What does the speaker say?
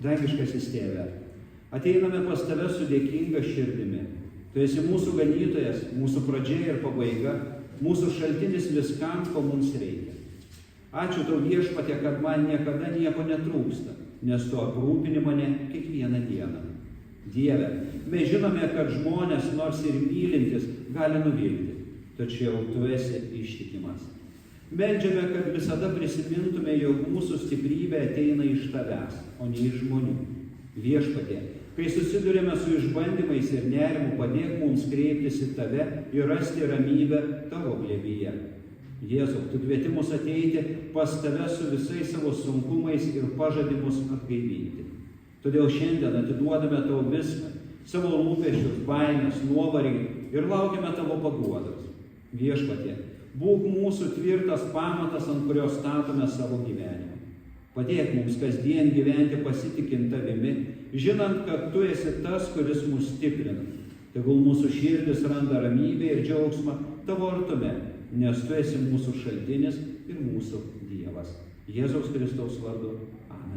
Dangiškasis Tėve, ateiname pas Tave su dėkinga širdimi. Tu esi mūsų ganytojas, mūsų pradžia ir pabaiga, mūsų šaltinis viskam, ko mums reikia. Ačiū Tau, Viešpatie, kad man niekada nieko netrūksta, nes Tu aprūpini mane kiekvieną dieną. Dieve, mes žinome, kad žmonės, nors ir mylintis, gali nuvilti, tačiau Tu esi ištikimas. Meldžiame, kad visada prisimintume, jog mūsų stiprybė ateina iš Tavęs, o ne iš žmonių. Viešpatie, kai susidurime su išbandymais ir nerimu, padėk mums kreiptis į Tave ir rasti ramybę Tavo glėbyje. Jėzau, Tu kvieti mus ateiti pas Tave su visais savo sunkumais ir pažadi mus atgaivinti. Todėl šiandien atiduodame Tau viską, savo rūpesčius, baimės, nuovargį ir laukiame Tavo paguodos. Viešpatie, būk mūsų tvirtas pamatas, ant kurio statome savo gyvenimą. Padėk mums kasdien gyventi pasitikint Tavimi, žinant, kad Tu esi tas, kuris mus stiprina. Tegul mūsų širdis randa ramybę ir džiaugsmą Tavo artume, nes Tu esi mūsų šaltinis ir mūsų Dievas. Jėzaus Kristaus vardu. Amen.